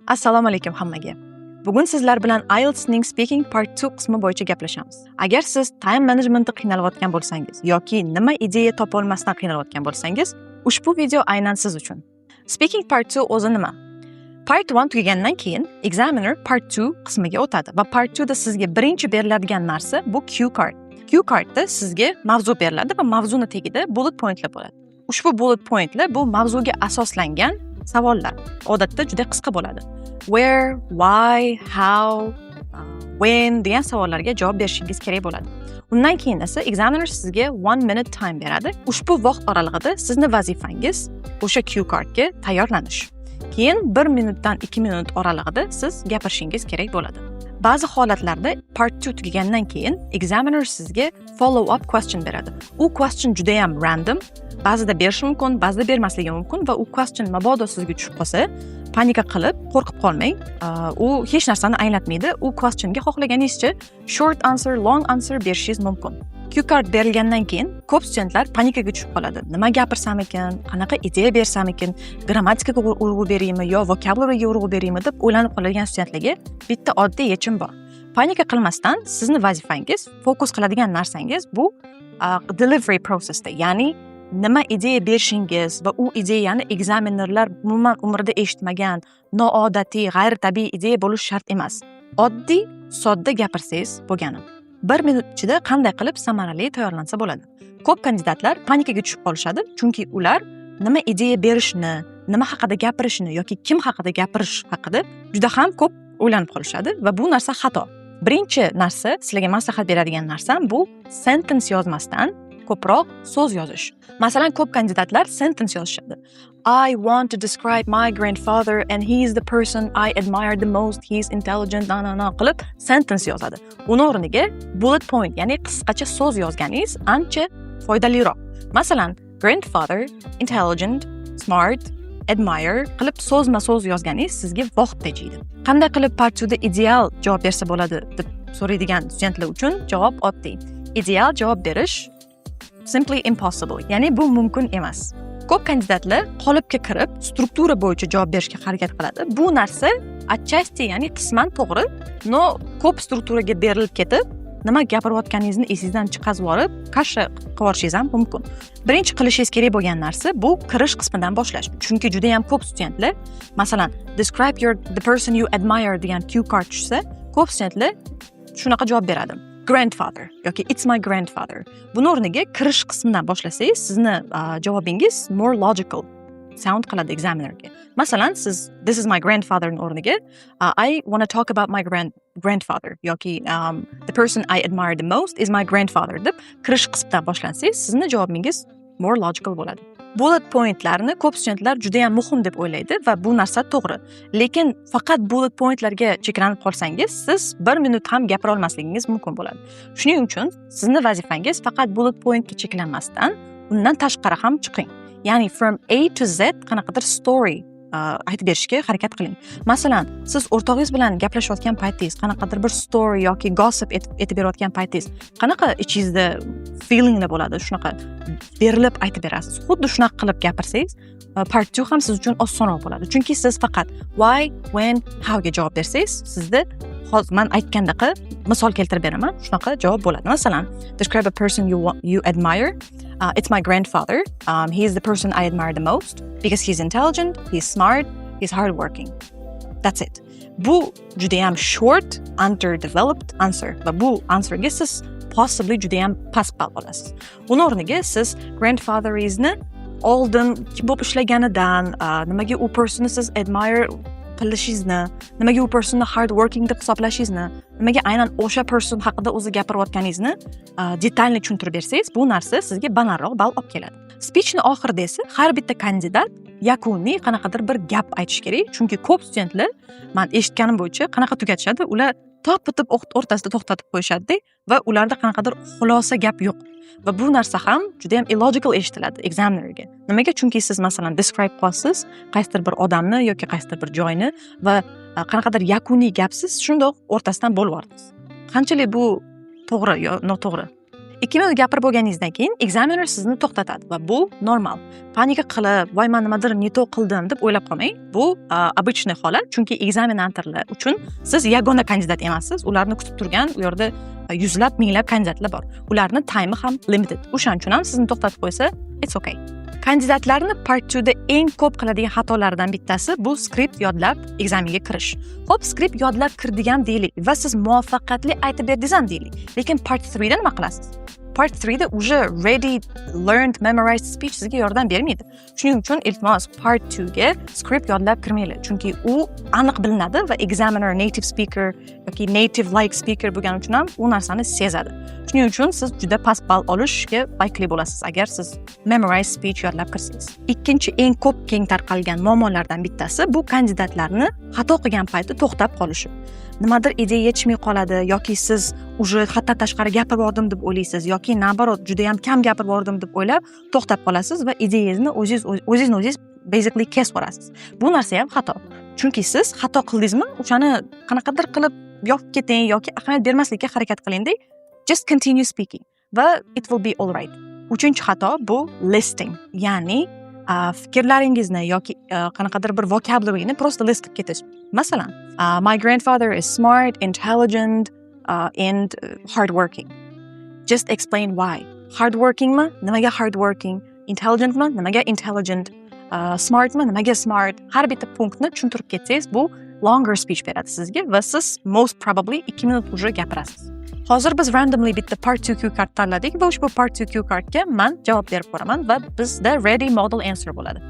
Assalomu alaykum hammaga. Bugun sizlar bilan IELTS'ning Speaking Part 2 qismi bo'yicha gaplashamiz. Agar siz time managementda qiynalayotgan bo'lsangiz yoki nima ideya topa olmasdan qiynalayotgan bo'lsangiz, ushbu video aynan siz uchun. Speaking Part 2 o'zi nima? Part 1 tugagandan keyin examiner Part 2 qismiga o'tadi va Part 2 da sizga birinchi beriladigan narsa bu cue card. Cue cardda sizga mavzu beriladi va mavzuni tagida bullet pointlar bo'ladi. Ushbu bullet pointlar bu mavzuga asoslangan savollar. Odatda juda qisqa bo'ladi. Where, why, how, when degan savollarga javob berishingiz kerak bo'ladi. Undan keyin esa examiner sizga 1 minute time beradi. Ushbu vaqt oralig'ida sizni vazifangiz o'sha cue cardga tayyorlanish. Keyin 1 minutdan 2 minut oralig'ida siz gapirishingiz kerak bo'ladi. Ba'zi holatlarda part 2 tugagandan keyin examiner sizga follow up question beradi. U question juda ham random, ba'zida berishi mumkin, ba'zida bermasligi mumkin va u question mabodo sizga tushib qolsa, panika qilib, qo'rqib qolmang. U hech narsani anglatmaydi. U questionga xohlaganingizcha short answer, long answer berishingiz mumkin. Cue card berilgandan keyin ko'p studentlar panikaga tushib qoladi. Nima gapirsam ekan, qanaqa ideya bersam ekan, grammatikaga urg'u beraymi yo vocabularyga urg'u beraymi deb o'ylanib qoladigan studentlarga bitta oddiy yechim bor. Panika qilmasdan sizni vazifangiz, fokus qiladigan narsangiz bu delivery processda, ya'ni nima ideya berishingiz va u ideyani examinerlar umuman umrida eshitmagan, noodatiy, g'ayritabiiy ideya bo'lishi shart emas. Oddiy, sodda gapirsangiz bo'lgani. 1 minut ichida qanday qilib samarali tayyorlansa bo'ladi. Ko'p kandidatlar panikaga tushib qolishadi, chunki ular nima ideya berishni, nima haqida gapirishni yoki kim haqida gapirish haqida juda ham ko'p o'ylanib qolishadi va bu narsa xato. Birinchi narsa, sizlarga maslahat beradigan narsam bu sentence yozmasdan ko'proq so'z yozish. Masalan, ko'p kandidatlar sentence yozishadi. I want to describe my grandfather and he is the person I admire the most. He is intelligent, qilib sentence yozadi. Uni o'rniga bullet point, ya'ni qisqacha so'z yozganingiz ancha foydaliroq. Masalan, grandfather, intelligent, smart, admire qilib so'zma-so'z yozganingiz sizga vaqt tejaydi. Qanday qilib part 2 da ideal javob bersa bo'ladi deb so'raydigan studentlar uchun javob oddiy. Ideal javob berish simply impossible, ya'ni bu mumkin emas. Ko'p kandidatlar qolipga kirib, struktura bo'yicha javob berishga harakat qiladi. Bu narsa atchasti, ya'ni qisman to'g'ri, no ko'p strukturaga berilib ketib, nima gapirayotganingizni esingizdan chiqazib olib, kasha qilib yuborishingiz ham mumkin. Birinchi qilishingiz kerak bo'lgan narsa bu kirish qismidan boshlash. Chunki juda ham ko'p studentlar, masalan, describe the person you admire degan cue card tushsa, ko'p studentlar shunaqa javob beradi. Grandfather yoki it's my grandfather. Buni o'rniga kirish qismidan boshlasangiz, sizni javobingiz more logical sound qiladi examinerga. Masalan, siz this is my grandfather o'rniga I want to talk about my grandfather yoki the person I admire the most is my grandfather deb kirish qismidan boshlansangiz, sizni javobingiz more logical bo'ladi. Bullet pointlarni ko'p studentlar juda ham muhim deb o'ylaydi va bu narsa to'g'ri. Lekin faqat bullet pointlarga cheklanib qolsangiz, siz 1 minut ham gapira olmasligingiz mumkin bo'ladi. Shuning uchun sizni vazifangiz faqat bullet pointga cheklanmasdan, undan tashqari ham chiqing. Ya'ni from A to Z qanaqadir story aytib berishga harakat qiling. Masalan, siz o'rtog'ingiz bilan gaplashayotgan paytingiz, qanaqadir bir story yoki gossip etib berayotgan paytingiz, qanaqa ichingizda feelinglar bo'ladi, shunaqa berilib aytib berasiz. Xuddi shunaqa qilib gapirsangiz, part 2 ham siz uchun osonroq bo'ladi. Chunki siz faqat why, when, how ga javob bersangiz, sizda hozir men aytgandaqa misol keltirib beraman, shunaqa javob bo'ladi. Masalan, describe a person you admire. It's my grandfather. He is the person I admire the most because he's intelligent, he's smart, he's hardworking. That's it. Bu juda ham short, underdeveloped answer. Va bu answerga siz possibly juda ham past ball olasiz. Uni o'rniga siz grandfatherisni oldin bo'lib ishlaganidan, nimaga u personni siz admire qilishingizni, nimaga u personni hard working deb hisoblashingizni, nimaga aynan o'sha person haqida o'zi gapirayotganingizni detalli tushuntirib bersangiz, bu narsa sizga balandroq ball olib keladi. Speechni oxirida esa har bitta kandidat yakuniy qanaqadir bir gap aytish kerak, chunki ko'p studentlar men eshitganim bo'yicha qanaqa tugatishadi, ular top bitib o'rtasida to'xtatib qo'yishadi va ularda qanaqadir xulosa gap yo'q. Va bu narsa ham juda ham illogical eshitiladi examinerga. Nimaga? Chunki siz masalan describe qilasiz qaysidir bir odamni yoki qaysidir bir joyni va qanaqadir yakuniy gapsiz shundoq o'rtasidan bo'lib yuborasiz. Qanchalik bu to'g'ri yo noto'g'ri? 2 minut gapirib bo'lganingizdan keyin examiner sizni to'xtatadi va bu normal. Panika qilib, voy men nimadir не то qildim deb o'ylab qolmang. Bu обычный holat, chunki ekzaminatorlar uchun siz yagona kandidat emassiz. Ularni kutib turgan u yerda yuzlab, minglab kandidatlar bor. Ularning time ham limited. O'shaning uchun ham sizni to'xtatib qo'ysa, it's okay. Kandidatlarni Part 2 da eng ko'p qiladigan xatolardan bittasi bu skript yodlab ekzamenga kirish. Xo'p, skript yodlab kirdigan deylik va siz muvaffaqiyatli aytib berdingiz ham deylik. Lekin Part 3 da nima qilasiz? Part 3 da уже ready, learned, memorized speech sizga yordam bermaydi. Shuning uchun iltimos Part 2 ga skript yodlab kirmanglar. Chunki u aniq bilinadi va examiner native speaker yoki native like speaker bo'lgani uchun ham u narsani sezadi. Shuning uchun siz juda past ball olishga likely bo'lasiz agar siz memorized speech yodlab kirsangiz. Ikkinchi eng ko'p keng tarqalgan muammolardan bittasi bu kandidatlarni xato qilgan paytda to'xtab qolishi. Nimadir ideya yetishmay qoladi yoki siz уже haddan tashqari gapirib bordim deb o'ylaysiz yoki nabarot juda ham kam gapirib bordim deb o'ylab to'xtab qolasiz va ideyangizni o'zingiz basically kesib yuborasiz. Bu narsa ham xato. Chunki siz xato qildingizmi, o'shani qanaqadir qilib yopib keting yoki ahamiyat bermaslikka harakat qilingda, just continue speaking va it will be all right. Uchinchi xato bu listing, ya'ni fikrlaringizni yoki qanaqadir bir vocabularyni просто list qilib ketish. Masalan, my grandfather is smart, intelligent, and hardworking. Just explain why. Hardworkingmi? Nimaga hardworking? Intelligentmi? Nimaga intelligent? Smartmi? Nimaga smart? Har bitta punktni tushuntirib ketsangiz, bu longer speech beradi sizga va siz most probably 2 minut уже gapirasiz. Hozir biz randomly bitta Part 2 cue card tanladik va ushbu Part 2 cue cardga men javob berib boraman va bizda ready model answer bo'ladi.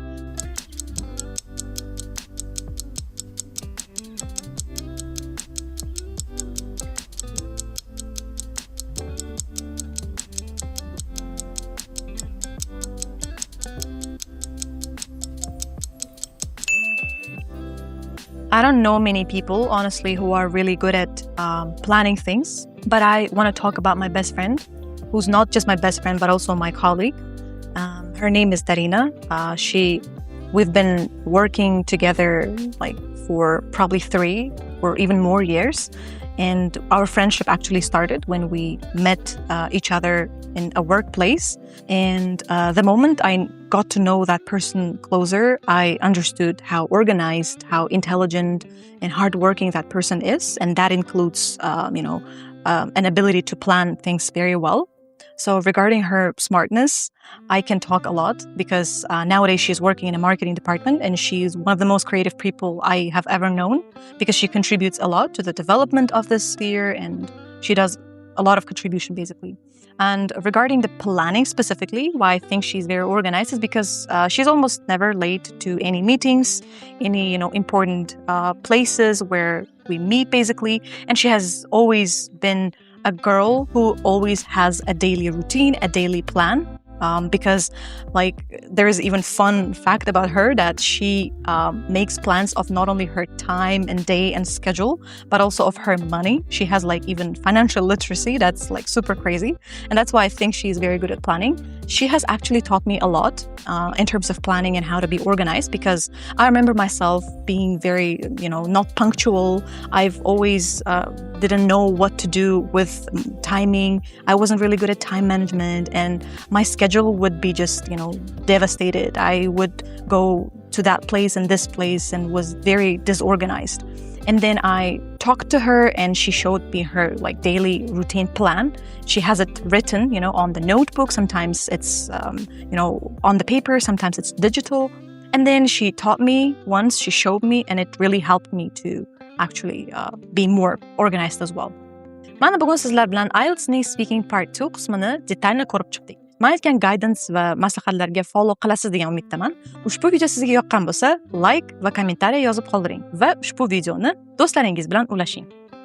I don't know many people, honestly, who are really good at planning things, but I want to talk about my best friend, who's not just my best friend, but also my colleague. Her name is Darina. We've been working together like for probably 3 or even more years. And our friendship actually started when we met each other in a workplace. And the moment I got to know that person closer, I understood how organized, how intelligent and hardworking that person is. And that includes, an ability to plan things very well. So regarding her smartness, I can talk a lot because nowadays she's working in a marketing department and she's one of the most creative people I have ever known because she contributes a lot to the development of this sphere and she does a lot of contribution basically. And regarding the planning specifically, why I think she's very organized is because she's almost never late to any meetings, any important places where we meet basically, and she has always been a girl who always has a daily routine, a daily plan. Because there is even fun fact about her that she makes plans of not only her time and day and schedule, but also of her money. She has even financial literacy that's super crazy. And that's why I think she's very good at planning. She has actually taught me a lot in terms of planning and how to be organized because I remember myself being very, not punctual. I've always didn't know what to do with timing. I wasn't really good at time management and my schedule would be just, devastated. I would go to that place and this place and was very disorganized. And then I talked to her and she showed me her daily routine plan. She has it written, on the notebook. Sometimes it's, on the paper. Sometimes it's digital. And then she taught me once, she showed me, and it really helped me to actually be more organized as well. Mana bugun sizlar bilan IELTS ning Speaking Part 2 qismini detalni ko'rib chiqdik. Men aytgan guidance va maslahatlarga follow qilasiz degan umiddaman. Ushbu video sizga yoqqan bo'lsa, like va kommentariya yozib qoldiring va ushbu videoni do'stlaringiz bilan ulashing.